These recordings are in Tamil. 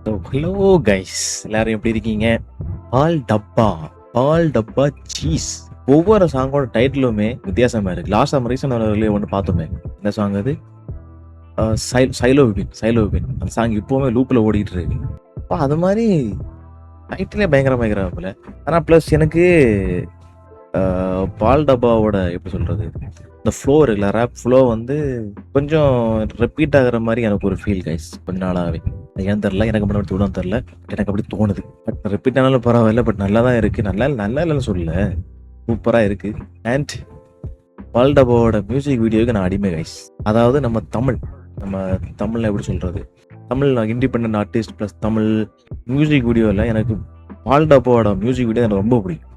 ஹலோ கைஸ், எல்லாரும் எப்படி இருக்கீங்க? பால் டப்பா, பால் டப்பா சீஸ். ஒவ்வொரு சாங்கோட டைட்டிலுமே வித்தியாசமா இருக்கு. லாஸ்ட் நம்ம ரீசெண்டாக ஒன்று பார்த்தோமே, என்ன சாங் அது? சைலோ விபின் அந்த சாங் இப்போவுமே லூப்பில் ஓடிட்டு இருக்கு. அது மாதிரி டைட்டிலே பயங்கரமாகல. ஆனால் ப்ளஸ் எனக்கு பால் டப்பாவோட எப்படி சொல்றது, இந்த ஃப்ளோ இருக்குல்ல, ரேப் ஃப்ளோ வந்து கொஞ்சம் ரிப்பீட் ஆகுற மாதிரி எனக்கு ஒரு ஃபீல் கைஸ். கொஞ்ச நாளாகவே ஏன் தெரில, எனக்கு மட்டும் தோணும் தெரில, எனக்கு அப்படி தோணுது. பட் ரிப்பீட் ஆனாலும் பரவாயில்ல, பட் நல்லா தான் இருக்குது. நல்லா இல்லைன்னு சொல்லல, சூப்பராக இருக்குது. அண்ட் பால் டப்பாவோட மியூசிக் வீடியோவுக்கு நான் அடிமை கைஸ். அதாவது நம்ம தமிழில் எப்படி சொல்கிறது, Tamil independent artist plus Tamil music வீடியோவில் எனக்கு பால் டப்பாவோட மியூசிக் வீடியோ எனக்கு ரொம்ப பிடிக்கும்.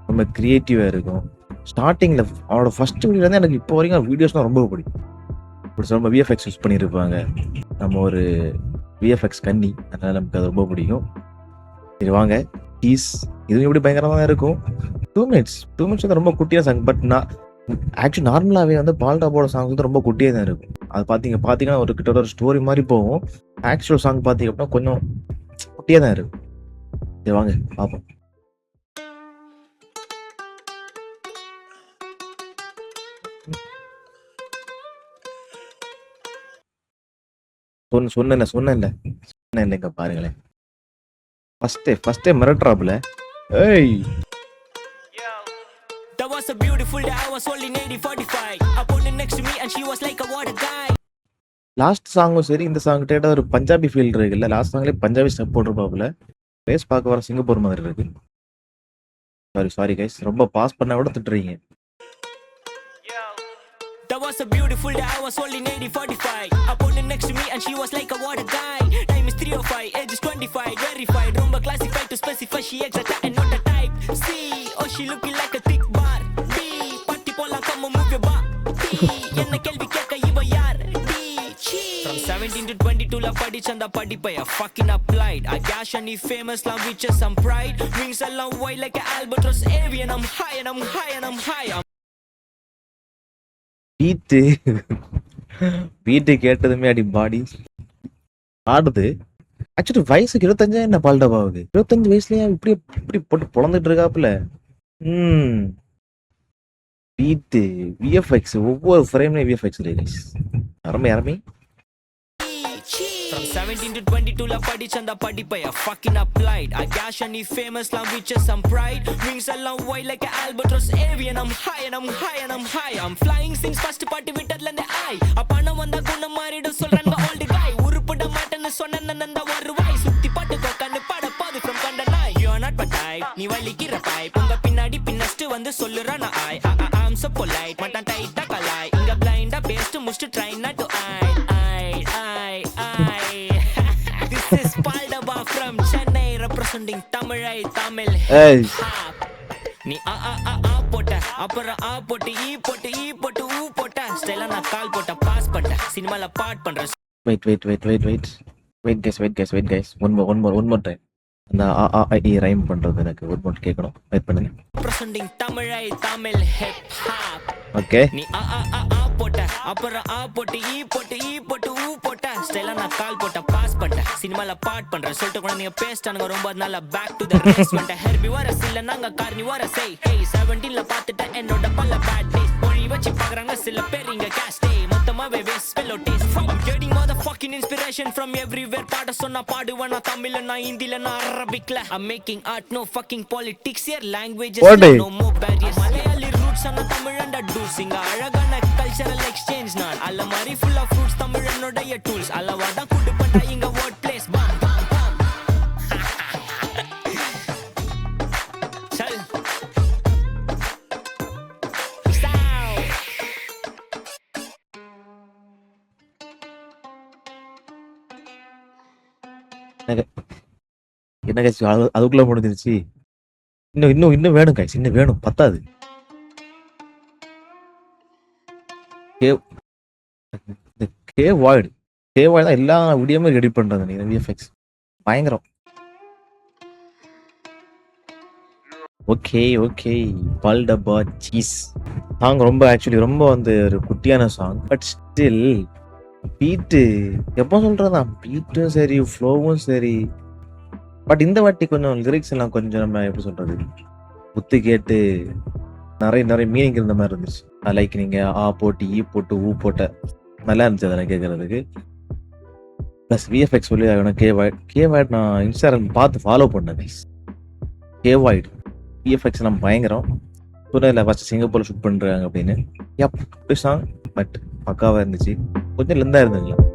ரொம்ப க்ரியேட்டிவாக இருக்கும். ஸ்டார்டிங்கில் அவனோட ஃபர்ஸ்ட் வீடியோலேருந்து எனக்கு இப்போ வரைக்கும் வீடியோஸ்லாம் ரொம்ப பிடிக்கும். இப்படி சொல்ல விஎஃப்எக்ஸ் யூஸ் பண்ணியிருப்பாங்க. நம்ம ஒரு விஎஃப்எக்ஸ் கன்னி, அதனால் நமக்கு அது ரொம்ப பிடிக்கும். சரி வாங்க, டீஸ் இதுவும் எப்படி பயங்கரமாக தான் இருக்கும். 2 minutes வந்து ரொம்ப குட்டியாக சாங். பட் நான் ஆக்சுவலி நார்மலாகவே வந்து பால் டாப்போட சாங் வந்து ரொம்ப குட்டியாக தான் இருக்கும். அது பார்த்தீங்கன்னா ஒரு கிட்ட ஒரு ஸ்டோரி மாதிரி போகும். ஆக்சுவல் சாங் பார்த்தீங்க அப்படின்னா கொஞ்சம் குட்டியாக தான் இருக்கும். சரி வாங்க பார்ப்போம். சொன்னேன்ங்க பாருங்களேன். ஃபர்ஸ்டே மிரட்ராப்ல. ஏய், that was a beautiful day. I was only 45. Upon next to me and she was like a water guy. Last சாங்கும் சரி, இந்த சாங் கேட்டா ஒரு பஞ்சாபி ஃபீல் இருக்குல்ல. லாஸ்ட் சாங்லயே பஞ்சாபி ஸ்டெப் போட்டுருப்பாப்புல. பேஸ் பார்க்க வர சிங்கப்பூர் மாதிரி இருக்கு. சாரி கைஸ், ரொம்ப பாஸ் பண்ண விட திட்டுறீங்க. That was a beautiful day. I was only 45. Upon next to me and she was like a water guy. Time is 3:05, age is 25. Verified, rumba classified to specify she exact and not a type. C, oh she looking like a thick bar. B, party pola come move your bar. D, enna kelvi kekka iva yaar. D, from 17 to 22 la padichanda padipaya fucking applied. I cash and famous la with some pride. Wings along wide like an albatross avian. I'm high and I'm high and I'm high. Beat கேட்டதுமே அடி பாடி ஆடுது. ஆக்சுவலி வயசுக்கு 25 என்ன பால் டப்பாவுக்கு? 25 வயசுலயா இப்படி போட்டு பொழந்துட்டு இருக்காப்புல. பீட்டு விஎஃப்எக்ஸ், ஒவ்வொரு ஃப்ரேம்லயும் விஎஃப்எக்ஸ் இருக்கு. அருமை. From 17 to 22 la padichanda padipaya fucking applied. I cash and famous la with some pride. Wings along wide like an albatross avian. I'm high and I'm high and I'm high. I'm flying since first party விட்டதுல இந்த ஐ அப்பன வந்த குண மாறிடு சொல்றங்க old guy. உருப்பட மாட்டேன்னு சொன்னன நந்த வருவாய். சுத்தி பாட்டு கொக்கன்னு பாட பாது from கண்ட நாய். You are not my type, நீ வலிக்கிற பைப். உங்க பின்னாடி பின்னஸ்ட் வந்து சொல்லுற நான் I'm so polite, மட்டான் டைட்டா கலாய். இங்க பிளைண்டா paste முஸ்ட் try not to I This is Paal Dabba from Chennai representing Tamil. Hey, நீ போட்ட அப்புறம் போட்டு ஈ போட்டு ஊ போட்ட ஸ்டைலா நான் கால் போட்ட பாஸ் பண்ண சினிமால பாட் பண்ற. Wait guys, one more time. அந்த ரைம் பண்றது எனக்கு ஒரு மோட் கேட்கணும். வெயிட் பண்ணுங்க. representing Tamil hip hop. Okay, நீ போட்ட அப்புறம் போட்டு ஈ போட்டு ஊ போட்ட ஸ்டைலா நான் கால் போட்ட பாஸ் பண்ண சினிமால பாட் பண்ற சொல்லிட்டு கூட நீங்க பேஸ்டானுங்க ரொம்ப நாளா பேக் டு தி ரேஸ் வந்த ஹெர்பி வர சில நாங்க கார்னி வர சே ஹே 17 ல பாத்துட்ட என்னோட பல்ல பேட் டேஸ் போய் வச்சு பாக்குறாங்க சில பேர் இங்க கேஷ் டே மொத்தமாவே ways fellow days from getting motherfucking inspiration from everywhere பாட சொன்னா பாடுவனா தமிழ்ல ஹிந்தில அரபிக்ல I'm making art, no fucking politics here, languages no more barriers. Malayali roots ana Tamil and dudes இங்க அழகான cultural exchange நான் அல்ல மாதிரி full of fruits தமிழனோட tools அல்லவாதான் குடு பண்ணா இங்க word place bam சல் என்ன கைஸ், அதுக்குள்ள முடிஞ்சிருச்சு. இன்னும் வேணும் கைஸ், இன்னும் வேணும், பத்தாது. வாய்டு தான் எல்லா வீடியோமே ரெடி பண்றாங்க. நீங்க விஎஃப்எக்ஸ் பயங்கரம். ஓகே பால் டப்பா சீஸ் சாங் ரொம்ப ஆக்சுவலி ரொம்ப வந்து ஒரு குட்டியான சாங். பட் ஸ்டில் பீட்டு எப்போ சொல்றதான் பீட்டும் சரி, ஃப்ளோவும் சரி. பட் இந்த வாட்டி கொஞ்சம் லிரிக்ஸ் எல்லாம் கொஞ்சம் நம்ம எப்படி சொல்றது? குத்து கேட்டு நெறைய நெறைய மீனிங் இருந்த மாரி இருந்துச்சு. லைக் நீங்க ஆ போட்டு, ஈ போட்டு, ஊ போட்ட நல்லா இருந்துச்சு அதெல்லாம் கேட்கறதுக்கு. பிளஸ் விஎஃப்எக்ஸ் சொல்லி ஆகணும். கே வாய்ட் நான் இன்ஸ்டாகிராம் பார்த்து ஃபாலோ பண்ணேன் கைஸ். கே வாய்ட் விஎஃப்எக்ஸ் எல்லாம் பயங்கரம். சொன்னேன்ல ஃபர்ஸ்ட் சிங்கப்பூர்ல ஷூட் பண்றாங்க அப்படின்னு. யப் சாங் பட் பக்காவா இருந்துச்சு. கொஞ்சம் லென்த்தா இருந்ததுங்களா?